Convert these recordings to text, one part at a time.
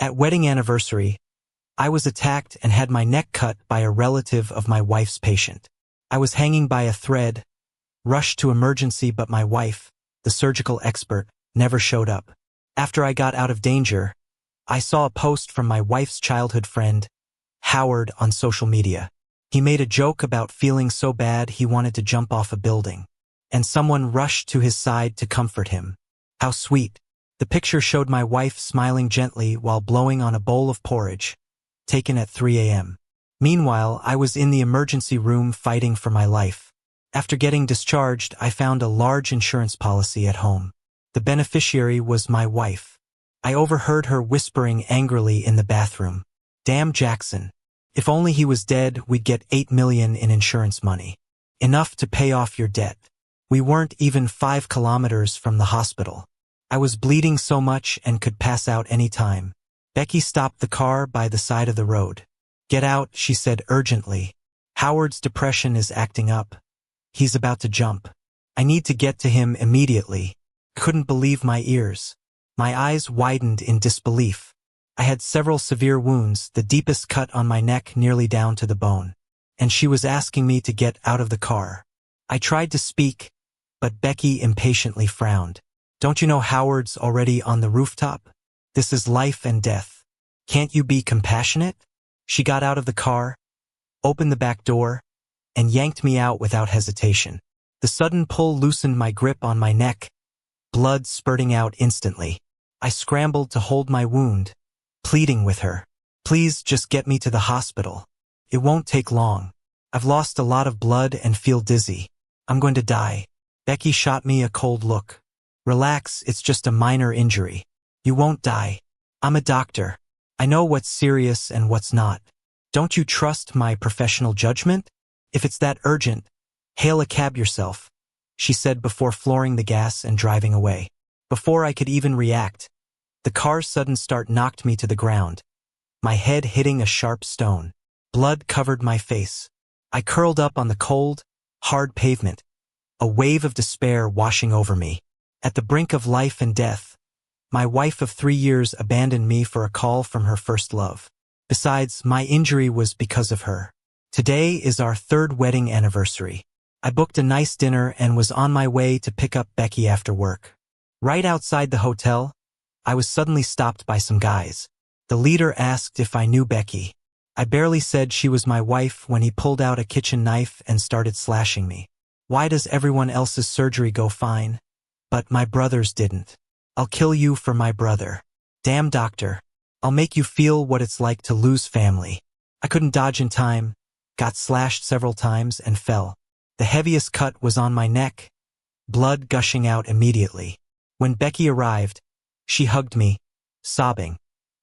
At wedding anniversary, I was attacked and had my neck cut by a relative of my wife's patient. I was hanging by a thread, rushed to emergency, but my wife, the surgical expert, never showed up. After I got out of danger, I saw a post from my wife's childhood friend, Howard, on social media. He made a joke about feeling so bad he wanted to jump off a building, and someone rushed to his side to comfort him. How sweet. The picture showed my wife smiling gently while blowing on a bowl of porridge, taken at 3 a.m. Meanwhile, I was in the emergency room fighting for my life. After getting discharged, I found a large insurance policy at home. The beneficiary was my wife. I overheard her whispering angrily in the bathroom. Damn Jackson. If only he was dead, we'd get $8 million in insurance money. Enough to pay off your debt. We weren't even 5 kilometers from the hospital. I was bleeding so much and could pass out any time. Becky stopped the car by the side of the road. Get out, she said urgently. Howard's depression is acting up. He's about to jump. I need to get to him immediately. Couldn't believe my ears. My eyes widened in disbelief. I had several severe wounds, the deepest cut on my neck nearly down to the bone. And she was asking me to get out of the car. I tried to speak, but Becky impatiently frowned. Don't you know Howard's already on the rooftop? This is life and death. Can't you be compassionate? She got out of the car, opened the back door, and yanked me out without hesitation. The sudden pull loosened my grip on my neck, blood spurting out instantly. I scrambled to hold my wound, pleading with her. Please just get me to the hospital. It won't take long. I've lost a lot of blood and feel dizzy. I'm going to die. Becky shot me a cold look. Relax, it's just a minor injury. You won't die. I'm a doctor. I know what's serious and what's not. Don't you trust my professional judgment? If it's that urgent, hail a cab yourself, she said before flooring the gas and driving away. Before I could even react, the car's sudden start knocked me to the ground, my head hitting a sharp stone. Blood covered my face. I curled up on the cold, hard pavement, a wave of despair washing over me. At the brink of life and death, my wife of 3 years abandoned me for a call from her first love. Besides, my injury was because of her. Today is our 3rd wedding anniversary. I booked a nice dinner and was on my way to pick up Becky after work. Right outside the hotel, I was suddenly stopped by some guys. The leader asked if I knew Becky. I barely said she was my wife when he pulled out a kitchen knife and started slashing me. Why does everyone else's surgery go fine, but my brother's didn't? I'll kill you for my brother. Damn doctor. I'll make you feel what it's like to lose family. I couldn't dodge in time, got slashed several times and fell. The heaviest cut was on my neck, blood gushing out immediately. When Becky arrived, she hugged me, sobbing,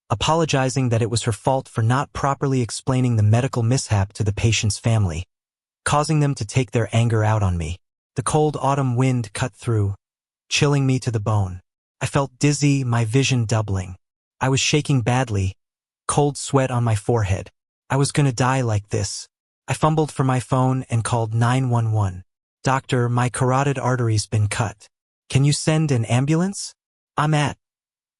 apologizing that it was her fault for not properly explaining the medical mishap to the patient's family, causing them to take their anger out on me. The cold autumn wind cut through, chilling me to the bone. I felt dizzy, my vision doubling. I was shaking badly, cold sweat on my forehead. I was gonna die like this. I fumbled for my phone and called 911. Doctor, my carotid artery's been cut. Can you send an ambulance? I'm at.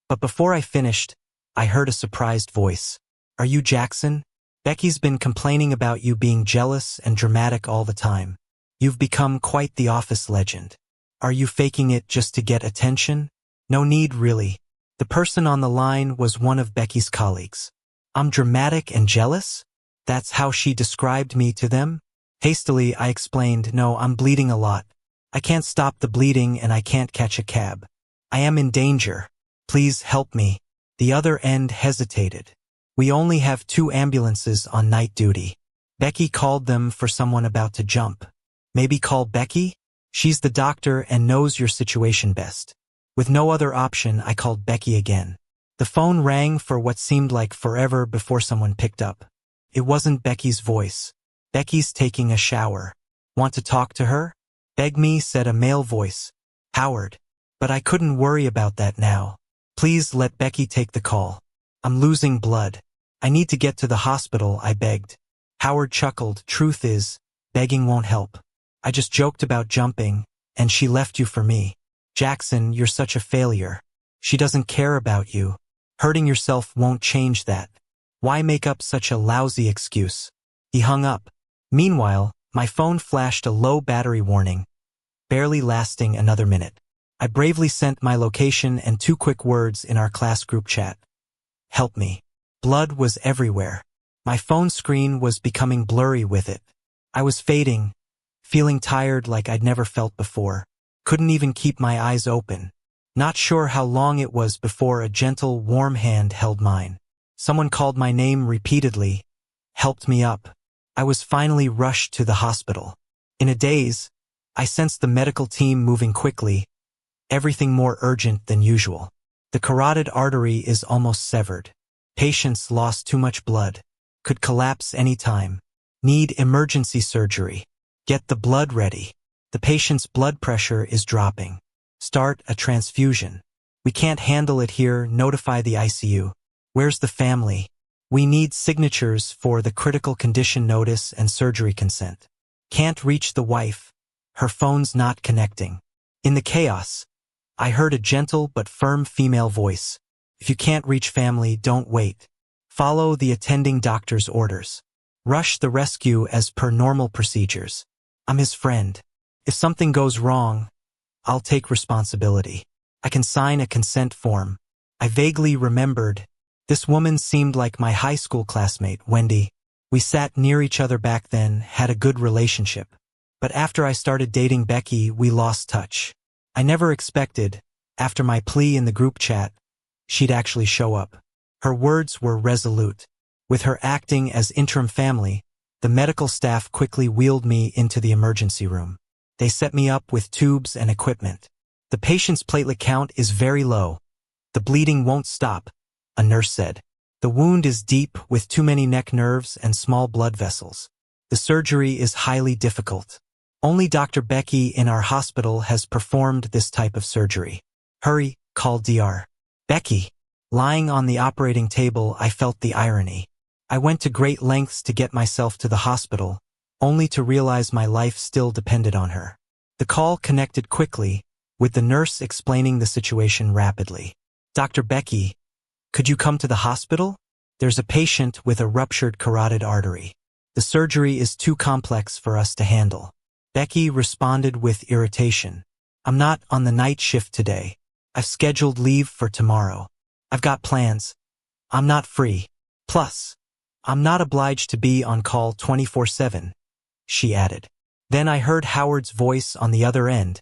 But before I finished, I heard a surprised voice. Are you Jackson? Becky's been complaining about you being jealous and dramatic all the time. You've become quite the office legend. Are you faking it just to get attention? No need, really. The person on the line was one of Becky's colleagues. I'm dramatic and jealous? That's how she described me to them? Hastily, I explained, no, I'm bleeding a lot. I can't stop the bleeding and I can't catch a cab. I am in danger. Please help me. The other end hesitated. We only have 2 ambulances on night duty. Becky called them for someone about to jump. Maybe call Becky? She's the doctor and knows your situation best. With no other option, I called Becky again. The phone rang for what seemed like forever before someone picked up. It wasn't Becky's voice. Becky's taking a shower. Want to talk to her? Beg me, said a male voice. Howard. But I couldn't worry about that now. Please let Becky take the call. I'm losing blood. I need to get to the hospital, I begged. Howard chuckled. Truth is, begging won't help. I just joked about jumping, and she left you for me. Jackson, you're such a failure. She doesn't care about you. Hurting yourself won't change that. Why make up such a lousy excuse? He hung up. Meanwhile, my phone flashed a low battery warning, barely lasting another minute. I bravely sent my location and 2 quick words in our class group chat. Help me. Blood was everywhere. My phone screen was becoming blurry with it. I was fading, feeling tired like I'd never felt before. Couldn't even keep my eyes open. Not sure how long it was before a gentle, warm hand held mine. Someone called my name repeatedly, helped me up. I was finally rushed to the hospital. In a daze, I sensed the medical team moving quickly, everything more urgent than usual. The carotid artery is almost severed. Patients lost too much blood. Could collapse any time. Need emergency surgery. Get the blood ready. The patient's blood pressure is dropping. Start a transfusion. We can't handle it here, notify the ICU. Where's the family? We need signatures for the critical condition notice and surgery consent. Can't reach the wife. Her phone's not connecting. In the chaos, I heard a gentle but firm female voice. If you can't reach family, don't wait. Follow the attending doctor's orders. Rush the rescue as per normal procedures. I'm his friend. If something goes wrong, I'll take responsibility. I can sign a consent form. I vaguely remembered. This woman seemed like my high school classmate, Wendy. We sat near each other back then, had a good relationship. But after I started dating Becky, we lost touch. I never expected, after my plea in the group chat, she'd actually show up. Her words were resolute. With her acting as interim family, the medical staff quickly wheeled me into the emergency room. They set me up with tubes and equipment. The patient's platelet count is very low. The bleeding won't stop, a nurse said. The wound is deep with too many neck nerves and small blood vessels. The surgery is highly difficult. Only Dr. Becky in our hospital has performed this type of surgery. Hurry, call DR. Becky. Lying on the operating table, I felt the irony. I went to great lengths to get myself to the hospital, only to realize my life still depended on her. The call connected quickly, with the nurse explaining the situation rapidly. Dr. Becky, could you come to the hospital? There's a patient with a ruptured carotid artery. The surgery is too complex for us to handle. Becky responded with irritation. I'm not on the night shift today. I've scheduled leave for tomorrow. I've got plans. I'm not free. Plus, I'm not obliged to be on call 24/7, she added. Then I heard Howard's voice on the other end.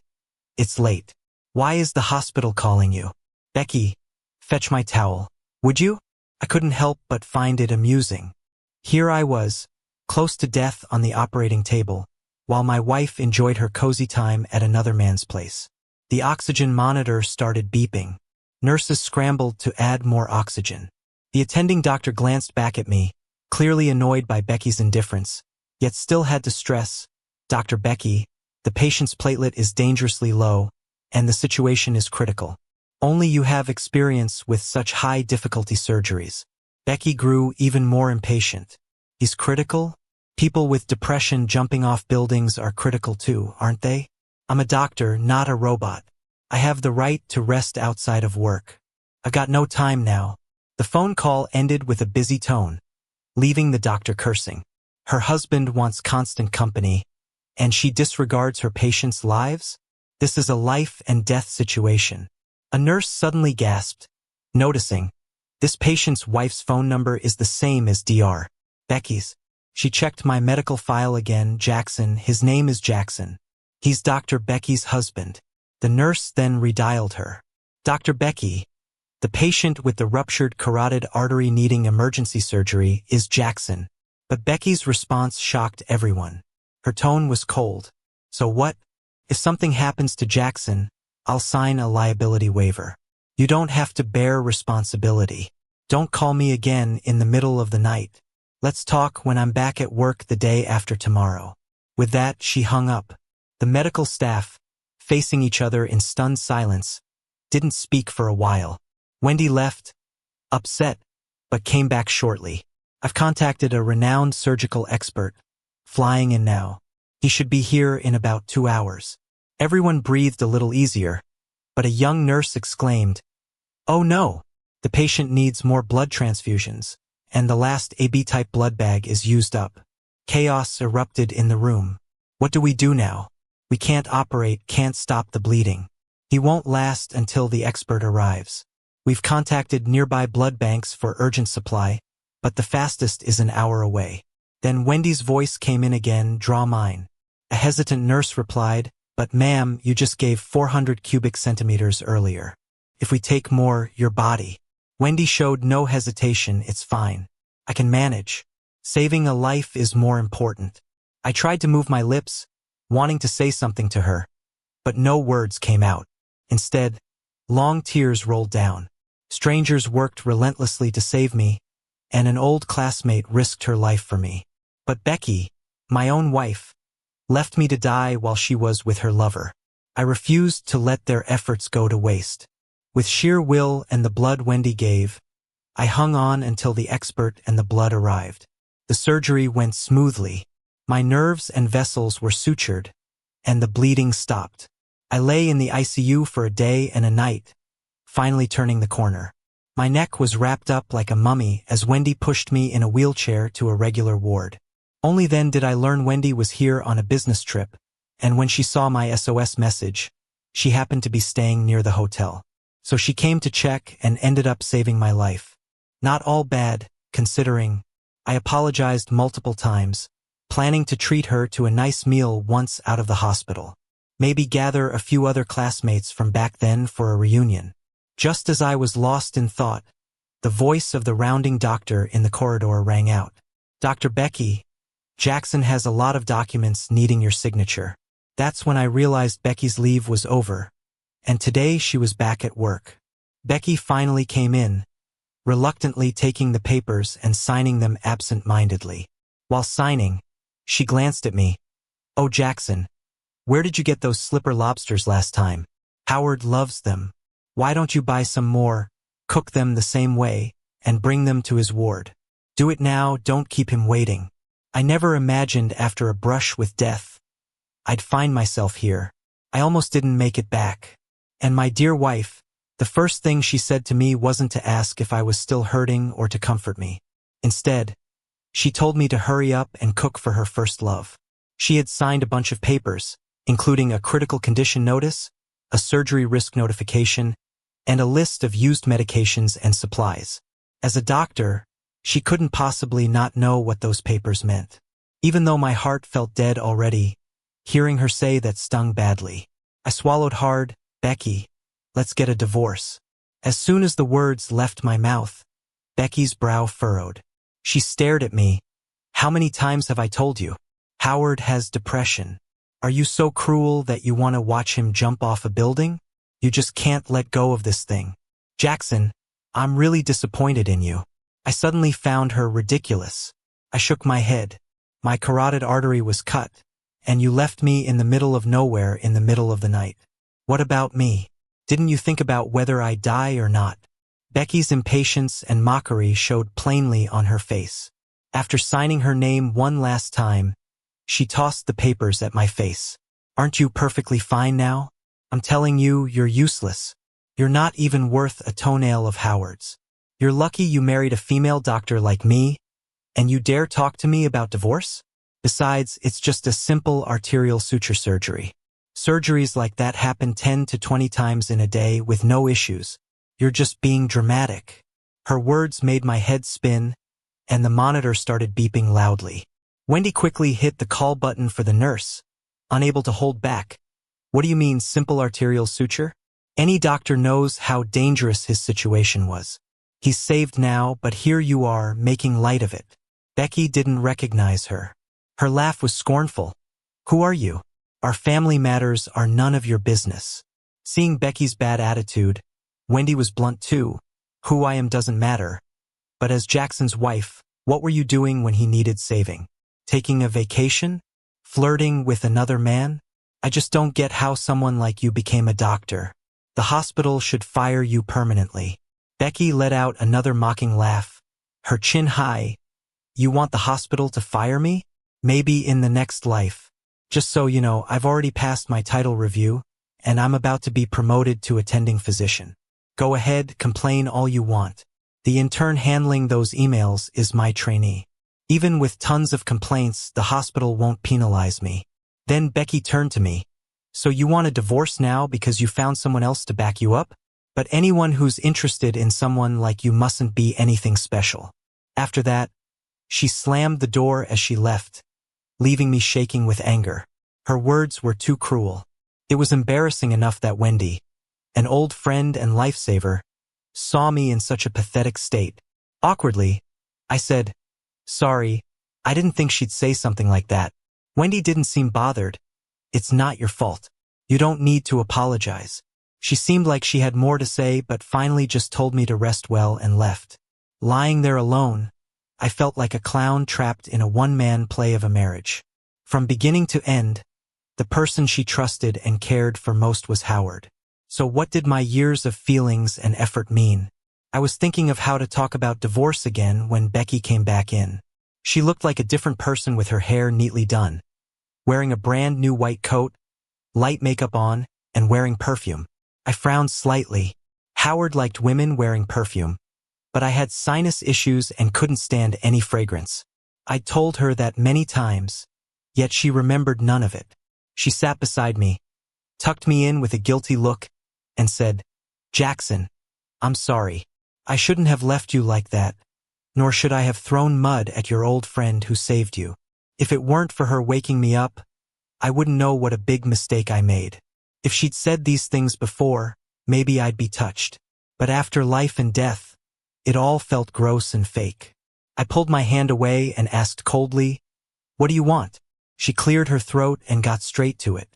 It's late. Why is the hospital calling you? Becky, fetch my towel. Would you? I couldn't help but find it amusing. Here I was, close to death on the operating table, while my wife enjoyed her cozy time at another man's place. The oxygen monitor started beeping. Nurses scrambled to add more oxygen. The attending doctor glanced back at me, clearly annoyed by Becky's indifference, yet still had to stress, Dr. Becky, the patient's platelet is dangerously low, and the situation is critical. Only you have experience with such high difficulty surgeries. Becky grew even more impatient. He's critical? People with depression jumping off buildings are critical too, aren't they? I'm a doctor, not a robot. I have the right to rest outside of work. I've got no time now. The phone call ended with a busy tone, leaving the doctor cursing. Her husband wants constant company, and she disregards her patients' lives? This is a life and death situation. A nurse suddenly gasped, noticing, this patient's wife's phone number is the same as Dr. Becky's. She checked my medical file again. Jackson, his name is Jackson. He's Dr. Becky's husband. The nurse then redialed her. Dr. Becky, the patient with the ruptured carotid artery needing emergency surgery is Jackson. But Becky's response shocked everyone. Her tone was cold. So what? If something happens to Jackson, I'll sign a liability waiver. You don't have to bear responsibility. Don't call me again in the middle of the night. Let's talk when I'm back at work the day after tomorrow. With that, she hung up. The medical staff, facing each other in stunned silence, didn't speak for a while. Wendy left, upset, but came back shortly. I've contacted a renowned surgical expert, flying in now. He should be here in about 2 hours. Everyone breathed a little easier, but a young nurse exclaimed, "Oh no, The patient needs more blood transfusions, and the last AB-type blood bag is used up. Chaos erupted in the room. What do we do now? We can't operate, can't stop the bleeding. He won't last until the expert arrives. We've contacted nearby blood banks for urgent supply, but the fastest is an hour away. Then Wendy's voice came in again, draw mine. A hesitant nurse replied, but ma'am, you just gave 400 cubic centimeters earlier. If we take more, your body. Wendy showed no hesitation, it's fine. I can manage. Saving a life is more important. I tried to move my lips, wanting to say something to her, but no words came out. Instead, long tears rolled down. Strangers worked relentlessly to save me, and an old classmate risked her life for me. But Becky, my own wife, left me to die while she was with her lover. I refused to let their efforts go to waste. With sheer will and the blood Wendy gave, I hung on until the expert and the blood arrived. The surgery went smoothly. My nerves and vessels were sutured, and the bleeding stopped. I lay in the ICU for a day and a night, finally turning the corner. My neck was wrapped up like a mummy as Wendy pushed me in a wheelchair to a regular ward. Only then did I learn Wendy was here on a business trip, and when she saw my SOS message, she happened to be staying near the hotel. So she came to check and ended up saving my life. Not all bad, considering. I apologized multiple times, planning to treat her to a nice meal once out of the hospital. Maybe gather a few other classmates from back then for a reunion. Just as I was lost in thought, the voice of the rounding doctor in the corridor rang out. Dr. Becky, Jackson has a lot of documents needing your signature. That's when I realized Becky's leave was over, and today she was back at work. Becky finally came in, reluctantly taking the papers and signing them absent-mindedly. While signing, she glanced at me. Oh, Jackson, where did you get those slipper lobsters last time? Howard loves them. Why don't you buy some more, cook them the same way, and bring them to his ward? Do it now, don't keep him waiting. I never imagined after a brush with death, I'd find myself here. I almost didn't make it back. And my dear wife, the first thing she said to me wasn't to ask if I was still hurting or to comfort me. Instead, she told me to hurry up and cook for her first love. She had signed a bunch of papers, including a critical condition notice, a surgery risk notification, and a list of used medications and supplies. As a doctor, she couldn't possibly not know what those papers meant. Even though my heart felt dead already, hearing her say that stung badly. I swallowed hard. Becky, let's get a divorce. As soon as the words left my mouth, Becky's brow furrowed. She stared at me. How many times have I told you? Howard has depression. Are you so cruel that you want to watch him jump off a building? You just can't let go of this thing. Jackson, I'm really disappointed in you. I suddenly found her ridiculous. I shook my head. My carotid artery was cut, and you left me in the middle of nowhere in the middle of the night. What about me? Didn't you think about whether I die or not? Becky's impatience and mockery showed plainly on her face. After signing her name one last time, she tossed the papers at my face. Aren't you perfectly fine now? I'm telling you, you're useless. You're not even worth a toenail of Howard's. You're lucky you married a female doctor like me, and you dare talk to me about divorce? Besides, it's just a simple arterial suture surgery. Surgeries like that happen 10 to 20 times in a day with no issues. You're just being dramatic. Her words made my head spin, and the monitor started beeping loudly. Wendy quickly hit the call button for the nurse, unable to hold back. What do you mean, simple arterial suture? Any doctor knows how dangerous his situation was. He's saved now, but here you are, making light of it. Becky didn't recognize her. Her laugh was scornful. Who are you? Our family matters are none of your business. Seeing Becky's bad attitude, Wendy was blunt too. Who I am doesn't matter. But as Jackson's wife, what were you doing when he needed saving? Taking a vacation? Flirting with another man? I just don't get how someone like you became a doctor. The hospital should fire you permanently. Becky let out another mocking laugh, her chin high. You want the hospital to fire me? Maybe in the next life. Just so you know, I've already passed my title review, and I'm about to be promoted to attending physician. Go ahead, complain all you want. The intern handling those emails is my trainee. Even with tons of complaints, the hospital won't penalize me. Then Becky turned to me. So you want a divorce now because you found someone else to back you up? But anyone who's interested in someone like you mustn't be anything special. After that, she slammed the door as she left, leaving me shaking with anger. Her words were too cruel. It was embarrassing enough that Wendy, an old friend and lifesaver, saw me in such a pathetic state. Awkwardly, I said, "Sorry, I didn't think she'd say something like that." Wendy didn't seem bothered. "It's not your fault. You don't need to apologize." She seemed like she had more to say, but finally just told me to rest well and left. Lying there alone, I felt like a clown trapped in a one-man play of a marriage. From beginning to end, the person she trusted and cared for most was Howard. So what did my years of feelings and effort mean? I was thinking of how to talk about divorce again when Becky came back in. She looked like a different person with her hair neatly done, wearing a brand new white coat, light makeup on, and wearing perfume. I frowned slightly. Howard liked women wearing perfume, but I had sinus issues and couldn't stand any fragrance. I'd told her that many times, yet she remembered none of it. She sat beside me, tucked me in with a guilty look, and said, "Jackson, I'm sorry. I shouldn't have left you like that, nor should I have thrown mud at your old friend who saved you. If it weren't for her waking me up, I wouldn't know what a big mistake I made. If she'd said these things before, maybe I'd be touched. But after life and death, it all felt gross and fake." I pulled my hand away and asked coldly, "What do you want?" She cleared her throat and got straight to it.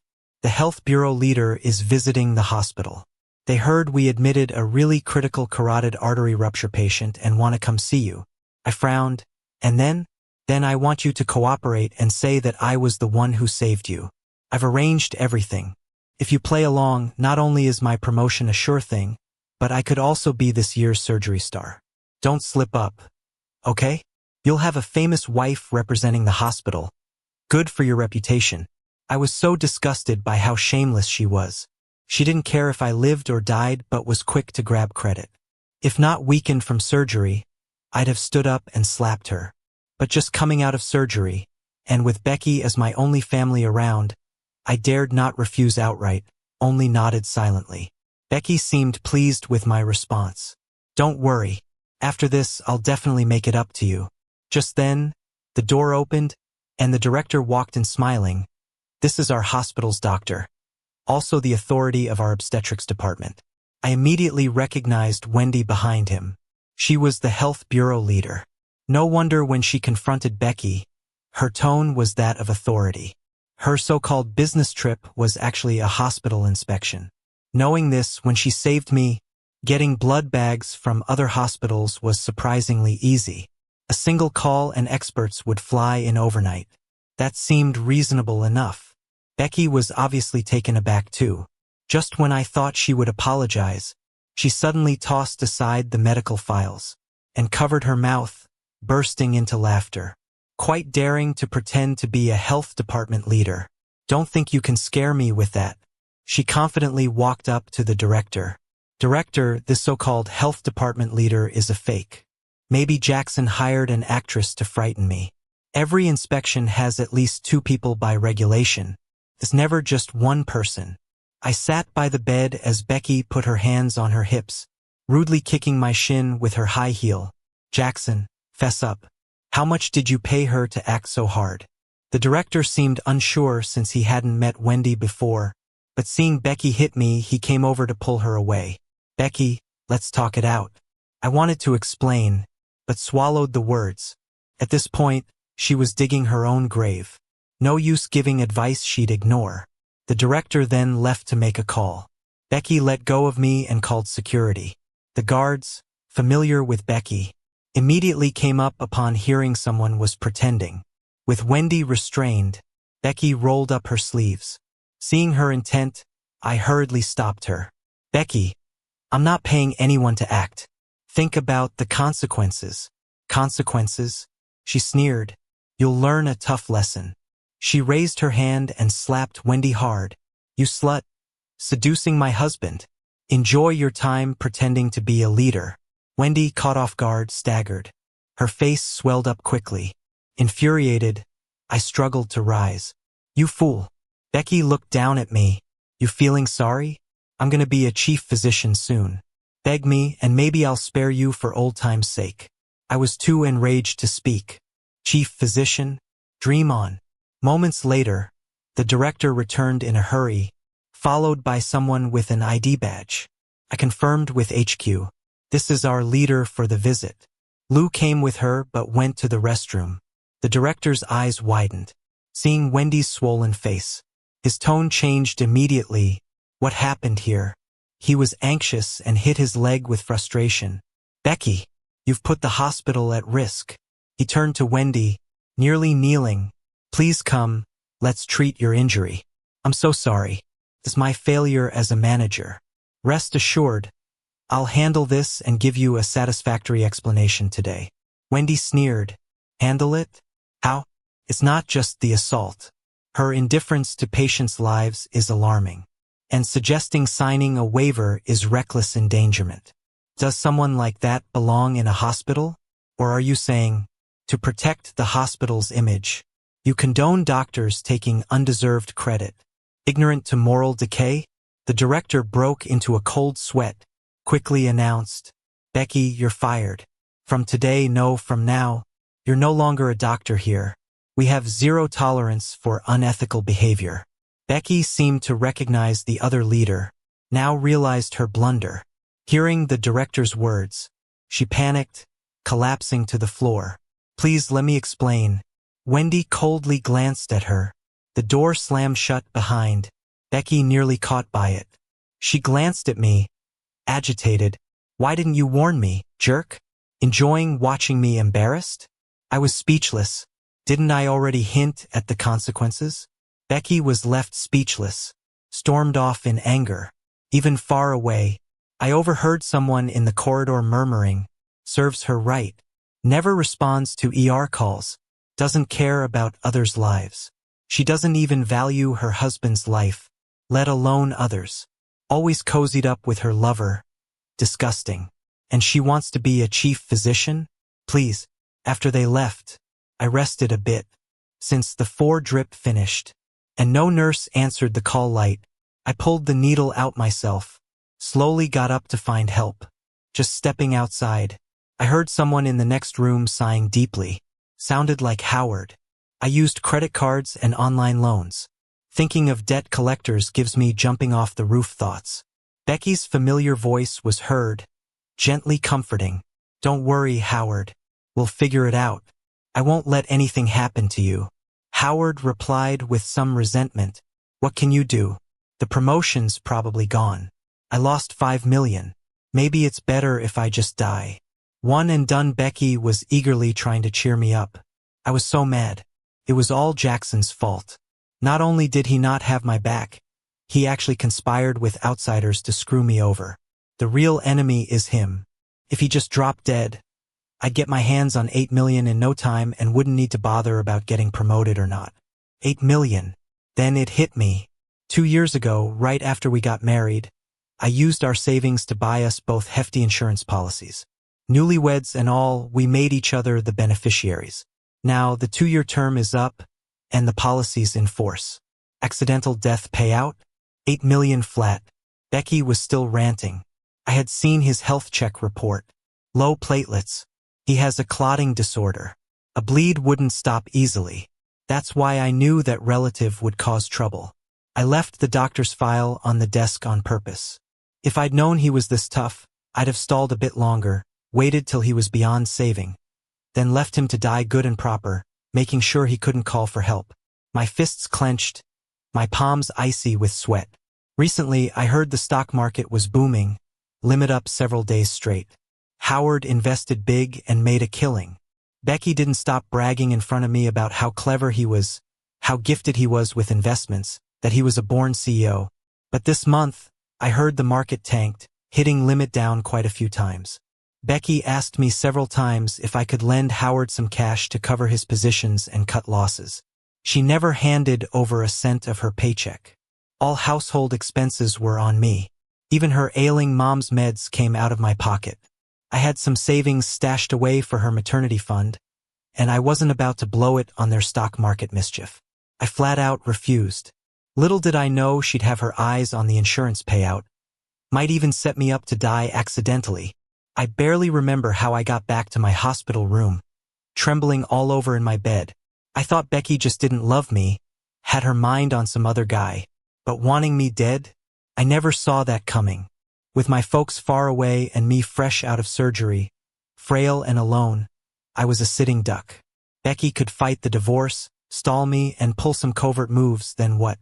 "The health bureau leader is visiting the hospital. They heard we admitted a really critical carotid artery rupture patient and want to come see you." I frowned. "And then? Then I want you to cooperate and say that I was the one who saved you. I've arranged everything. If you play along, not only is my promotion a sure thing, but I could also be this year's surgery star. Don't slip up, okay? You'll have a famous wife representing the hospital. Good for your reputation." I was so disgusted by how shameless she was. She didn't care if I lived or died, but was quick to grab credit. If not weakened from surgery, I'd have stood up and slapped her. But just coming out of surgery, and with Becky as my only family around, I dared not refuse outright, only nodded silently. Becky seemed pleased with my response. "Don't worry. After this, I'll definitely make it up to you." Just then, the door opened, and the director walked in smiling. "This is our hospital's doctor, also the authority of our obstetrics department." I immediately recognized Wendy behind him. She was the health bureau leader. No wonder when she confronted Becky, her tone was that of authority. Her so-called business trip was actually a hospital inspection. Knowing this, when she saved me, getting blood bags from other hospitals was surprisingly easy. A single call and experts would fly in overnight. That seemed reasonable enough. Becky was obviously taken aback too. Just when I thought she would apologize, she suddenly tossed aside the medical files and covered her mouth, bursting into laughter. Quite daring to pretend to be a health department leader. "Don't think you can scare me with that." She confidently walked up to the director. "Director, this so-called health department leader is a fake. Maybe Jackson hired an actress to frighten me. Every inspection has at least 2 people by regulation. There's never just one person." I sat by the bed as Becky put her hands on her hips, rudely kicking my shin with her high heel. "Jackson, fess up. How much did you pay her to act so hard?" The director seemed unsure since he hadn't met Wendy before, but seeing Becky hit me, he came over to pull her away. "Becky, let's talk it out." I wanted to explain, but swallowed the words. At this point, she was digging her own grave. No use giving advice she'd ignore. The director then left to make a call. Becky let go of me and called security. The guards, familiar with Becky, immediately came up upon hearing someone was pretending. With Wendy restrained, Becky rolled up her sleeves. Seeing her intent, I hurriedly stopped her. "Becky, I'm not paying anyone to act. Think about the consequences." "Consequences?" she sneered. "You'll learn a tough lesson." She raised her hand and slapped Wendy hard. "You slut. Seducing my husband. Enjoy your time pretending to be a leader. Wendy, caught off guard, staggered. Her face swelled up quickly. Infuriated, I struggled to rise. You fool. Becky looked down at me. You feeling sorry? I'm gonna be a chief physician soon. Beg me, and maybe I'll spare you for old time's sake. I was too enraged to speak. Chief physician? Dream on. Moments later, the director returned in a hurry, followed by someone with an ID badge. I confirmed with HQ. This is our leader for the visit. Lou came with her but went to the restroom. The director's eyes widened, seeing Wendy's swollen face. His tone changed immediately. What happened here? He was anxious and hit his leg with frustration. Becky, you've put the hospital at risk. He turned to Wendy, nearly kneeling. Please come, let's treat your injury. I'm so sorry. It's my failure as a manager. Rest assured, I'll handle this and give you a satisfactory explanation today. Wendy sneered. Handle it? How? It's not just the assault. Her indifference to patients' lives is alarming. And suggesting signing a waiver is reckless endangerment. Does someone like that belong in a hospital? Or are you saying, to protect the hospital's image, you condone doctors taking undeserved credit? Ignorant to moral decay? The director broke into a cold sweat, quickly announced, Becky, you're fired. From today, no, from now, you're no longer a doctor here. We have zero tolerance for unethical behavior. Becky seemed to recognize the other leader, now realized her blunder. Hearing the director's words, she panicked, collapsing to the floor. Please let me explain. Wendy coldly glanced at her. The door slammed shut behind. Becky nearly caught by it. She glanced at me, agitated. Why didn't you warn me, jerk? Enjoying watching me embarrassed? I was speechless. Didn't I already hint at the consequences? Becky was left speechless, stormed off in anger. Even far away, I overheard someone in the corridor murmuring, serves her right. Never responds to ER calls. Doesn't care about others' lives. She doesn't even value her husband's life, let alone others. Always cozied up with her lover. Disgusting. And she wants to be a chief physician? Please. After they left, I rested a bit. Since the 4-drip finished, and no nurse answered the call light, I pulled the needle out myself. Slowly got up to find help. Just stepping outside, I heard someone in the next room sighing deeply. Sounded like Howard. I used credit cards and online loans. Thinking of debt collectors gives me jumping off the roof thoughts. Becky's familiar voice was heard, gently comforting. Don't worry, Howard. We'll figure it out. I won't let anything happen to you. Howard replied with some resentment. What can you do? The promotion's probably gone. I lost $5 million. Maybe it's better if I just die. One and done. Becky was eagerly trying to cheer me up. I was so mad. It was all Jackson's fault. Not only did he not have my back, he actually conspired with outsiders to screw me over. The real enemy is him. If he just dropped dead, I'd get my hands on $8 million in no time and wouldn't need to bother about getting promoted or not. $8 million. Then it hit me. 2 years ago, right after we got married, I used our savings to buy us both hefty insurance policies. Newlyweds and all, we made each other the beneficiaries. Now the 2-year term is up, and the policy's in force. Accidental death payout? $8 million flat. Becky was still ranting. I had seen his health check report. Low platelets. He has a clotting disorder. A bleed wouldn't stop easily. That's why I knew that relative would cause trouble. I left the doctor's file on the desk on purpose. If I'd known he was this tough, I'd have stalled a bit longer, waited till he was beyond saving, then left him to die good and proper, making sure he couldn't call for help. My fists clenched, my palms icy with sweat. Recently, I heard the stock market was booming, limit up several days straight. Howard invested big and made a killing. Becky didn't stop bragging in front of me about how clever he was, how gifted he was with investments, that he was a born CEO. But this month, I heard the market tanked, hitting limit down quite a few times. Becky asked me several times if I could lend Howard some cash to cover his positions and cut losses. She never handed over a cent of her paycheck. All household expenses were on me. Even her ailing mom's meds came out of my pocket. I had some savings stashed away for her maternity fund, and I wasn't about to blow it on their stock market mischief. I flat out refused. Little did I know she'd have her eyes on the insurance payout. Might even set me up to die accidentally. I barely remember how I got back to my hospital room, trembling all over in my bed. I thought Becky just didn't love me, had her mind on some other guy. But wanting me dead? I never saw that coming. With my folks far away and me fresh out of surgery, frail and alone, I was a sitting duck. Becky could fight the divorce, stall me, and pull some covert moves, then what?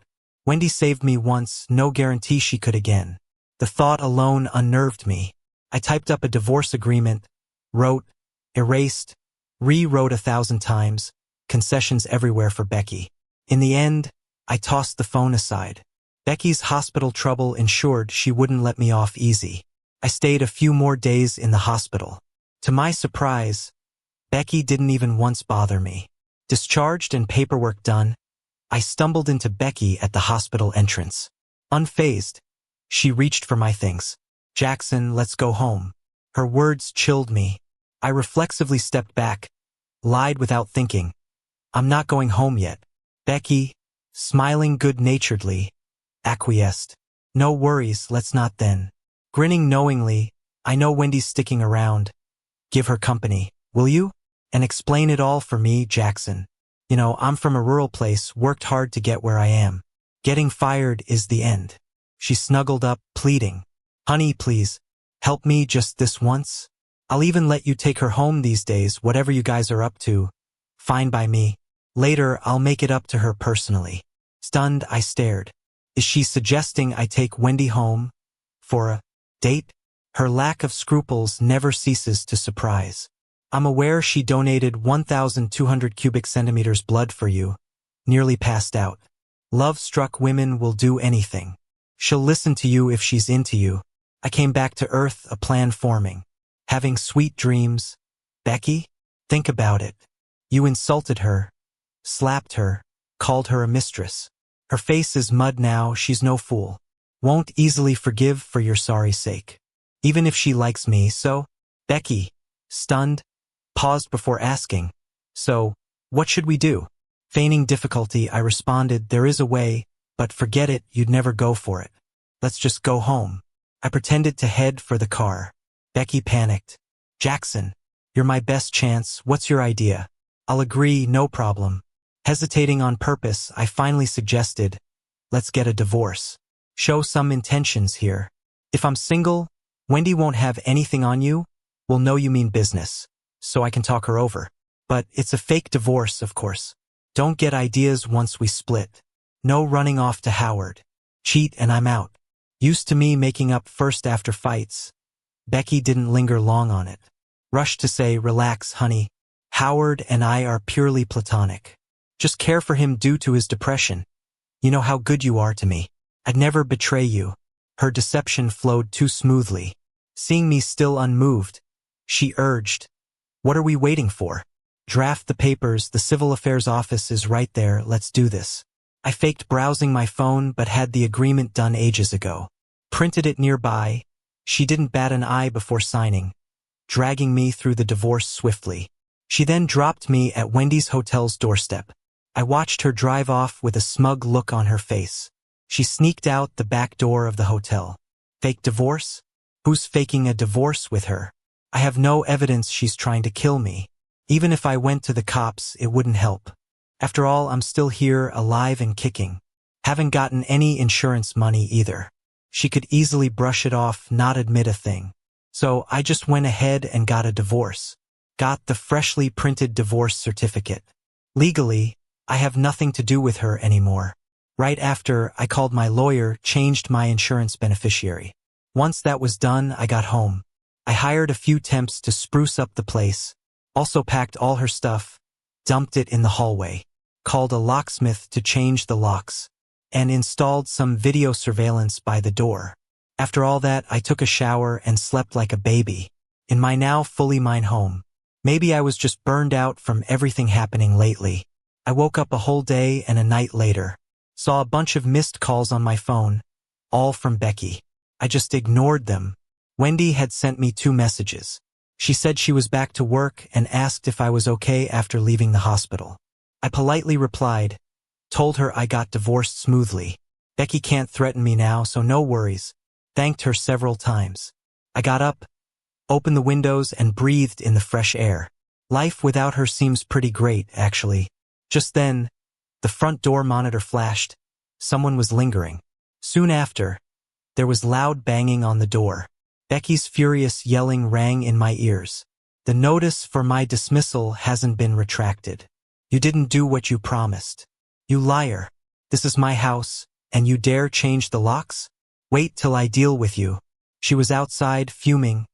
Wendy saved me once, no guarantee she could again. The thought alone unnerved me. I typed up a divorce agreement, wrote, erased, rewrote 1,000 times, concessions everywhere for Becky. In the end, I tossed the phone aside. Becky's hospital trouble ensured she wouldn't let me off easy. I stayed a few more days in the hospital. To my surprise, Becky didn't even once bother me. Discharged and paperwork done, I stumbled into Becky at the hospital entrance. Unfazed, she reached for my things. "Jackson, let's go home." Her words chilled me. I reflexively stepped back, lied without thinking. "I'm not going home yet." Becky, smiling good-naturedly, acquiesced. "No worries, let's not then." Grinning knowingly, "I know Wendy's sticking around. Give her company, will you? And explain it all for me, Jackson. You know, I'm from a rural place, worked hard to get where I am. Getting fired is the end." She snuggled up, pleading. "Honey, please, help me just this once. I'll even let you take her home these days, whatever you guys are up to. Fine by me. Later, I'll make it up to her personally." Stunned, I stared. Is she suggesting I take Wendy home? For a date? Her lack of scruples never ceases to surprise. "I'm aware she donated 1,200 cubic centimeters blood for you. Nearly passed out. Love-struck women will do anything. She'll listen to you if she's into you." I came back to earth, a plan forming. Having sweet dreams. Becky? Think about it. You insulted her, slapped her, called her a mistress. Her face is mud now, she's no fool. Won't easily forgive for your sorry sake. Even if she likes me, so? Becky, stunned, paused before asking, "So, what should we do?" Feigning difficulty, I responded, "There is a way, but forget it, you'd never go for it. Let's just go home." I pretended to head for the car. Becky panicked. "Jackson, you're my best chance, what's your idea?" "I'll agree, no problem." Hesitating on purpose, I finally suggested, "Let's get a divorce. Show some intentions here. If I'm single, Wendy won't have anything on you. We'll know you mean business, so I can talk her over. But it's a fake divorce, of course. Don't get ideas once we split. No running off to Howard. Cheat and I'm out." Used to me making up first after fights, Becky didn't linger long on it. Rushed to say, "Relax, honey. Howard and I are purely platonic. Just care for him due to his depression. You know how good you are to me. I'd never betray you." Her deception flowed too smoothly. Seeing me still unmoved, she urged, "What are we waiting for? Draft the papers, the civil affairs office is right there, let's do this." I faked browsing my phone but had the agreement done ages ago. Printed it nearby. She didn't bat an eye before signing, dragging me through the divorce swiftly. She then dropped me at Wendy's hotel's doorstep. I watched her drive off with a smug look on her face. She sneaked out the back door of the hotel. Fake divorce? Who's faking a divorce with her? I have no evidence she's trying to kill me. Even if I went to the cops, it wouldn't help. After all, I'm still here, alive and kicking. Haven't gotten any insurance money either. She could easily brush it off, not admit a thing. So I just went ahead and got a divorce. Got the freshly printed divorce certificate. Legally, I have nothing to do with her anymore. Right after, I called my lawyer, changed my insurance beneficiary. Once that was done, I got home. I hired a few temps to spruce up the place, also packed all her stuff, dumped it in the hallway, called a locksmith to change the locks, and installed some video surveillance by the door. After all that, I took a shower and slept like a baby, in my now fully mine home. Maybe I was just burned out from everything happening lately. I woke up a whole day and a night later. Saw a bunch of missed calls on my phone, all from Becky. I just ignored them. Wendy had sent me 2 messages. She said she was back to work and asked if I was okay after leaving the hospital. I politely replied, told her I got divorced smoothly. Becky can't threaten me now, so no worries. Thanked her several times. I got up, opened the windows, and breathed in the fresh air. Life without her seems pretty great, actually. Just then, the front door monitor flashed. Someone was lingering. Soon after, there was loud banging on the door. Becky's furious yelling rang in my ears. The notice for my dismissal hasn't been retracted. You didn't do what you promised. You liar. This is my house, and you dare change the locks? Wait till I deal with you. She was outside, fuming.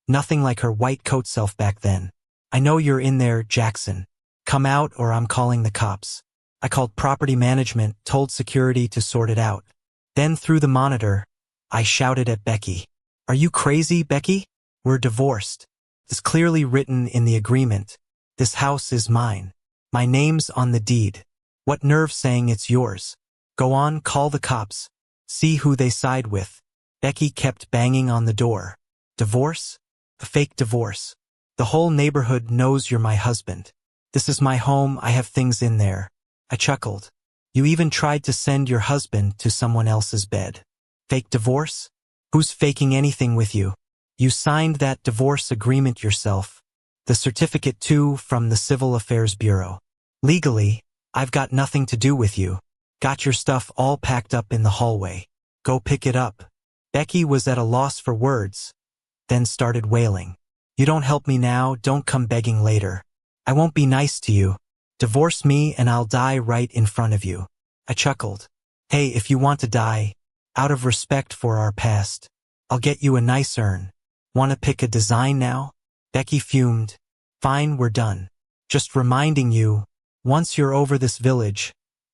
Nothing like her white coat self back then. I know you're in there, Jackson. Come out or I'm calling the cops. I called property management, told security to sort it out. Then through the monitor, I shouted at Becky. Are you crazy, Becky? We're divorced. It's clearly written in the agreement. This house is mine. My name's on the deed. What nerve saying it's yours? Go on, call the cops. See who they side with. Becky kept banging on the door. Divorce? A fake divorce. The whole neighborhood knows you're my husband. This is my home, I have things in there. I chuckled. You even tried to send your husband to someone else's bed. Fake divorce? Who's faking anything with you? You signed that divorce agreement yourself. The certificate too, from the Civil Affairs Bureau. Legally, I've got nothing to do with you. Got your stuff all packed up in the hallway. Go pick it up. Becky was at a loss for words, then started wailing. You don't help me now, don't come begging later. I won't be nice to you. Divorce me and I'll die right in front of you. I chuckled. Hey, if you want to die, out of respect for our past, I'll get you a nice urn. Want to pick a design now? Becky fumed. Fine, we're done. Just reminding you, once you're over this village,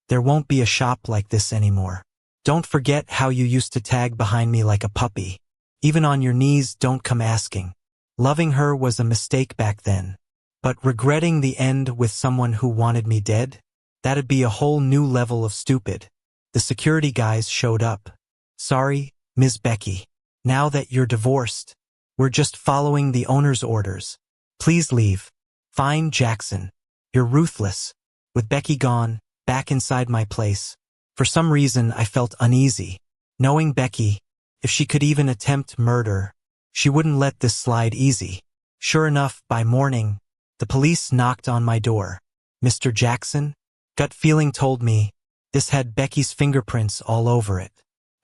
there won't be a shop like this anymore. Don't forget how you used to tag behind me like a puppy. Even on your knees, don't come asking. Loving her was a mistake back then. But regretting the end with someone who wanted me dead? That'd be a whole new level of stupid. The security guys showed up. Sorry, Ms. Becky. Now that you're divorced, we're just following the owner's orders. Please leave. Fine, Jackson. You're ruthless. With Becky gone, back inside my place, for some reason I felt uneasy. Knowing Becky, if she could even attempt murder, she wouldn't let this slide easy. Sure enough, by morning, the police knocked on my door. Mr. Jackson? Gut feeling told me this had Becky's fingerprints all over it.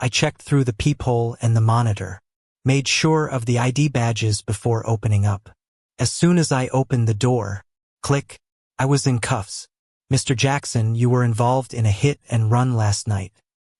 I checked through the peephole and the monitor, made sure of the ID badges before opening up. As soon as I opened the door, click, I was in cuffs. Mr. Jackson, you were involved in a hit and run last night.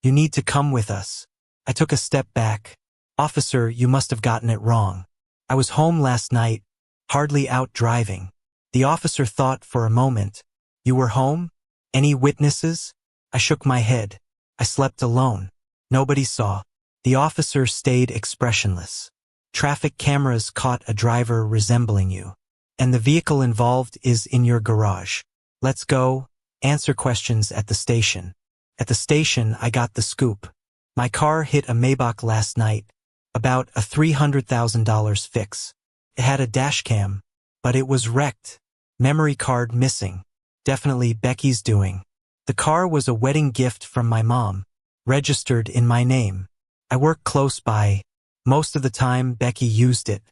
You need to come with us. I took a step back. Officer, you must have gotten it wrong. I was home last night, hardly out driving. The officer thought for a moment. You were home? Any witnesses? I shook my head. I slept alone. Nobody saw. The officer stayed expressionless. Traffic cameras caught a driver resembling you. And the vehicle involved is in your garage. Let's go. Answer questions at the station. At the station, I got the scoop. My car hit a Maybach last night. About a $300,000 fix. It had a dash cam, but it was wrecked. Memory card missing. Definitely Becky's doing. The car was a wedding gift from my mom, registered in my name. I work close by. Most of the time Becky used it.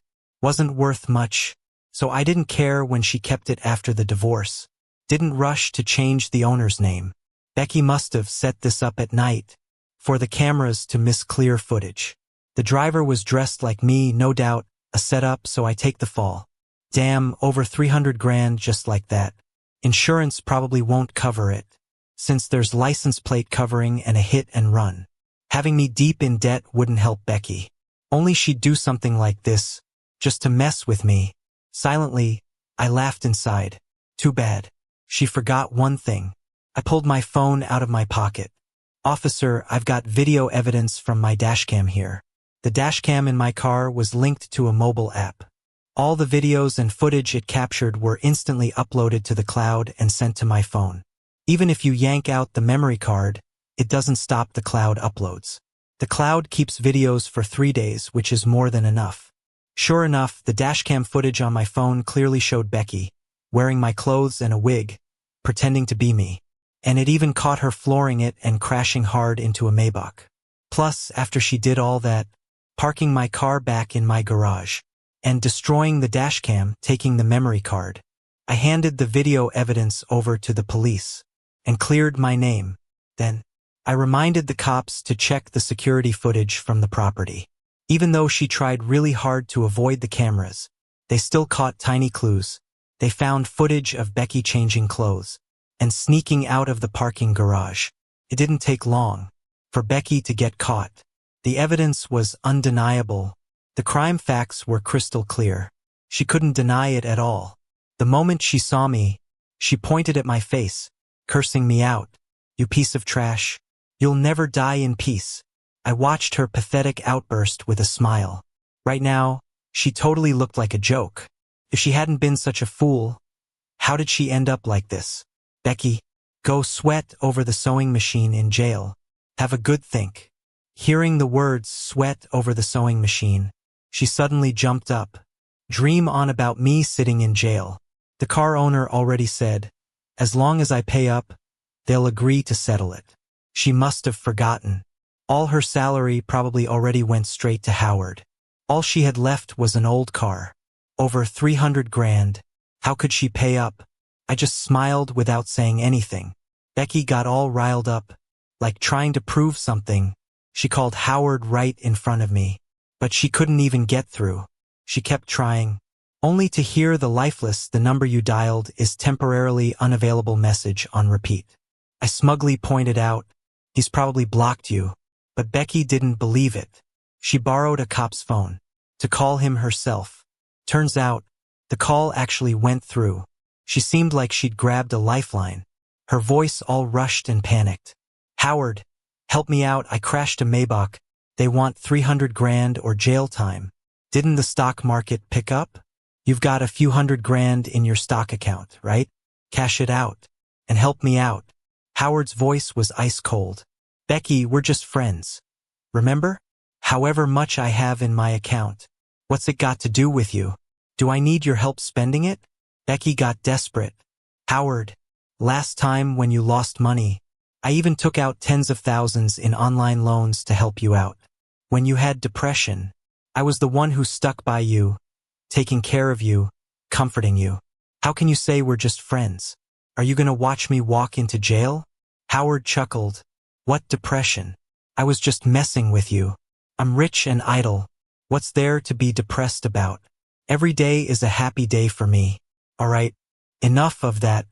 Wasn't worth much, so I didn't care when she kept it after the divorce. Didn't rush to change the owner's name. Becky must have set this up at night, for the cameras to miss clear footage. The driver was dressed like me, no doubt, a setup, so I take the fall. Damn, over 300 grand just like that. Insurance probably won't cover it, since there's license plate covering and a hit and run. Having me deep in debt wouldn't help Becky. Only she'd do something like this, just to mess with me. Silently, I laughed inside. Too bad. She forgot one thing. I pulled my phone out of my pocket. Officer, I've got video evidence from my dashcam here. The dashcam in my car was linked to a mobile app. All the videos and footage it captured were instantly uploaded to the cloud and sent to my phone. Even if you yank out the memory card, it doesn't stop the cloud uploads. The cloud keeps videos for 3 days, which is more than enough. Sure enough, the dashcam footage on my phone clearly showed Becky, wearing my clothes and a wig, pretending to be me. And it even caught her flooring it and crashing hard into a Maybach. Plus, after she did all that, parking my car back in my garage, and destroying the dashcam, taking the memory card, I handed the video evidence over to the police and cleared my name. Then, I reminded the cops to check the security footage from the property. Even though she tried really hard to avoid the cameras, they still caught tiny clues. They found footage of Becky changing clothes and sneaking out of the parking garage. It didn't take long for Becky to get caught. The evidence was undeniable. The crime facts were crystal clear. She couldn't deny it at all. The moment she saw me, she pointed at my face, cursing me out. "You piece of trash. You'll never die in peace." I watched her pathetic outburst with a smile. Right now, she totally looked like a joke. If she hadn't been such a fool, how did she end up like this? "Becky, go sweat over the sewing machine in jail. Have a good think." Hearing the words "sweat over the sewing machine," she suddenly jumped up. "Dream on about me sitting in jail. The car owner already said, as long as I pay up, they'll agree to settle it." She must have forgotten. All her salary probably already went straight to Howard. All she had left was an old car. Over 300 grand. How could she pay up? I just smiled without saying anything. Becky got all riled up, like trying to prove something. She called Howard right in front of me, but she couldn't even get through. She kept trying, only to hear the lifeless "the number you dialed is temporarily unavailable" message on repeat. I smugly pointed out, "He's probably blocked you." But Becky didn't believe it. She borrowed a cop's phone to call him herself. Turns out, the call actually went through. She seemed like she'd grabbed a lifeline. Her voice all rushed and panicked. "Howard, help me out. I crashed a Maybach. They want 300 grand or jail time. Didn't the stock market pick up? You've got a few hundred grand in your stock account, right? Cash it out and help me out." Howard's voice was ice cold. "Becky, we're just friends. Remember? However much I have in my account. What's it got to do with you? Do I need your help spending it?" Becky got desperate. "Howard, last time when you lost money, I even took out tens of thousands in online loans to help you out. When you had depression, I was the one who stuck by you, taking care of you, comforting you. How can you say we're just friends? Are you gonna watch me walk into jail?" Howard chuckled. "What depression? I was just messing with you. I'm rich and idle. What's there to be depressed about? Every day is a happy day for me. All right, enough of that.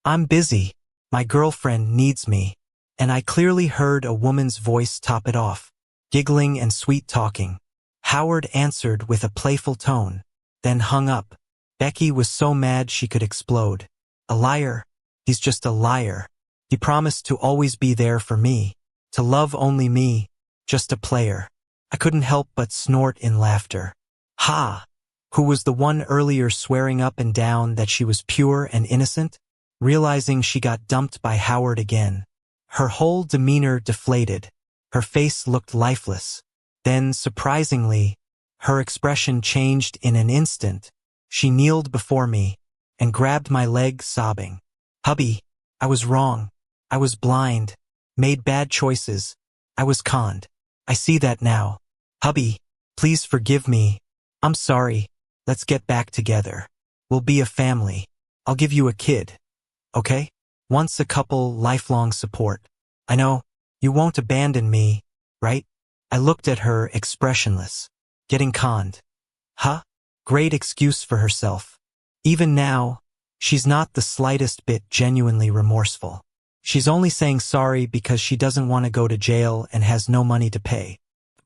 I'm busy. My girlfriend needs me." And I clearly heard a woman's voice top it off, giggling and sweet-talking. Howard answered with a playful tone, then hung up. Becky was so mad she could explode. A liar. He's just a liar. He promised to always be there for me, to love only me, just a player. I couldn't help but snort in laughter. Ha! Who was the one earlier swearing up and down that she was pure and innocent? Realizing she got dumped by Howard again, her whole demeanor deflated. Her face looked lifeless. Then, surprisingly, her expression changed in an instant. She kneeled before me and grabbed my leg, sobbing. "Hubby, I was wrong. I was blind, made bad choices. I was conned. I see that now. Hubby, please forgive me. I'm sorry. Let's get back together. We'll be a family. I'll give you a kid. Okay? Once a couple, lifelong support. I know, you won't abandon me, right?" I looked at her, expressionless. Getting conned. Huh? Great excuse for herself. Even now, she's not the slightest bit genuinely remorseful. She's only saying sorry because she doesn't want to go to jail and has no money to pay.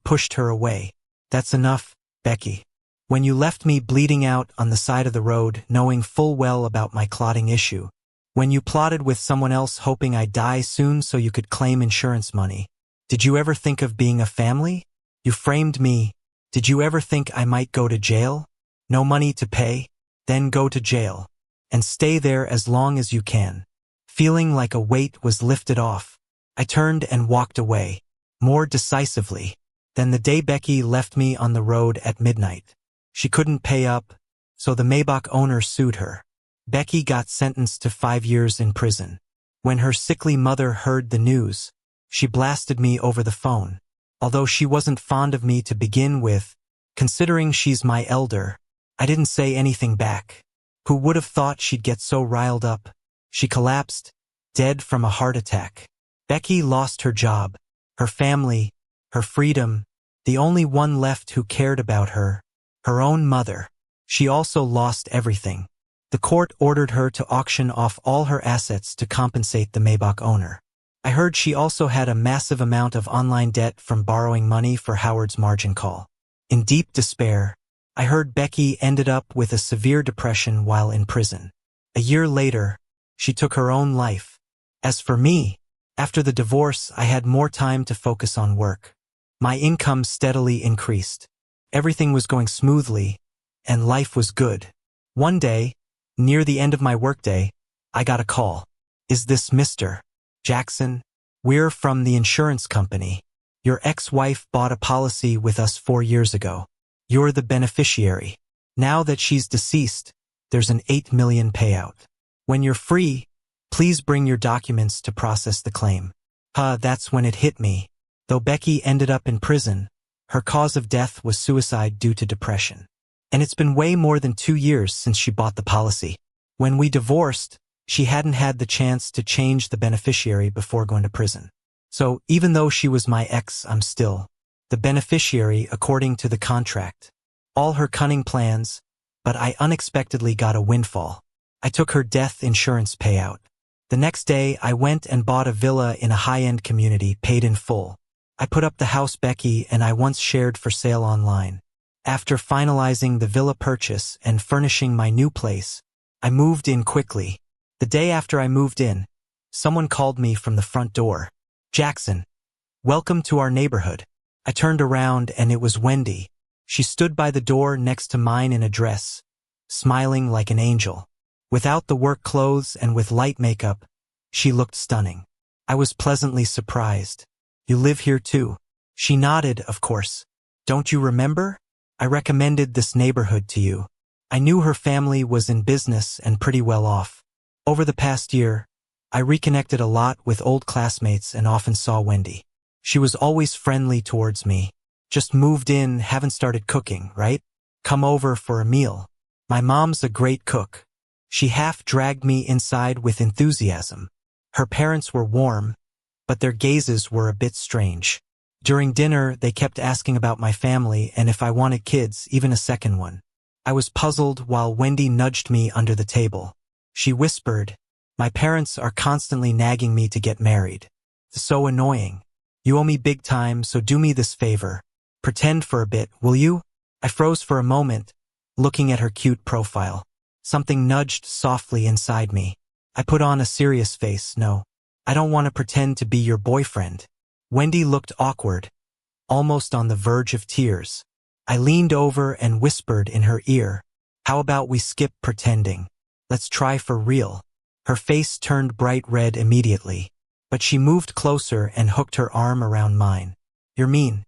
Pushed her away. "That's enough, Becky. When you left me bleeding out on the side of the road, knowing full well about my clotting issue. When you plotted with someone else hoping I'd die soon so you could claim insurance money. Did you ever think of being a family? You framed me. Did you ever think I might go to jail? No money to pay? Then go to jail. And stay there as long as you can." Feeling like a weight was lifted off, I turned and walked away. more decisively, than the day Becky left me on the road at midnight. She couldn't pay up, so the Maybach owner sued her. Becky got sentenced to 5 years in prison. When her sickly mother heard the news, she blasted me over the phone. Although she wasn't fond of me to begin with, considering she's my elder, I didn't say anything back. Who would have thought she'd get so riled up? She collapsed, dead from a heart attack. Becky lost her job, her family, her freedom, the only one left who cared about her, her own mother. She also lost everything. The court ordered her to auction off all her assets to compensate the Maybach owner. I heard she also had a massive amount of online debt from borrowing money for Howard's margin call. In deep despair, I heard Becky ended up with a severe depression while in prison. A year later, she took her own life. As for me, after the divorce, I had more time to focus on work. My income steadily increased. Everything was going smoothly, and life was good. One day, near the end of my workday, I got a call. "Is this Mr. Jackson? We're from the insurance company. Your ex-wife bought a policy with us 4 years ago. You're the beneficiary. Now that she's deceased, there's an $8 million payout. When you're free, please bring your documents to process the claim." That's when it hit me. Though Becky ended up in prison, her cause of death was suicide due to depression. And it's been way more than 2 years since she bought the policy. When we divorced, she hadn't had the chance to change the beneficiary before going to prison. So even though she was my ex, I'm still the beneficiary according to the contract. All her cunning plans, but I unexpectedly got a windfall. I took her death insurance payout. The next day, I went and bought a villa in a high-end community, paid in full. I put up the house Becky and I once shared for sale online. After finalizing the villa purchase and furnishing my new place, I moved in quickly. The day after I moved in, someone called me from the front door. "Jackson, welcome to our neighborhood." I turned around and it was Wendy. She stood by the door next to mine in a dress, smiling like an angel. Without the work clothes and with light makeup, she looked stunning. I was pleasantly surprised. "You live here too?" She nodded, "Of course. Don't you remember? I recommended this neighborhood to you." I knew her family was in business and pretty well off. Over the past year, I reconnected a lot with old classmates and often saw Wendy. She was always friendly towards me. "Just moved in, haven't started cooking, right? Come over for a meal. My mom's a great cook." She half dragged me inside with enthusiasm. Her parents were warm, but their gazes were a bit strange. During dinner, they kept asking about my family and if I wanted kids, even a second one. I was puzzled while Wendy nudged me under the table. She whispered, "My parents are constantly nagging me to get married. So annoying. You owe me big time, so do me this favor. Pretend for a bit, will you?" I froze for a moment, looking at her cute profile. Something nudged softly inside me. I put on a serious face. "No, I don't want to pretend to be your boyfriend." Wendy looked awkward, almost on the verge of tears. I leaned over and whispered in her ear, "How about we skip pretending? Let's try for real." Her face turned bright red immediately, but she moved closer and hooked her arm around mine. "You're mean.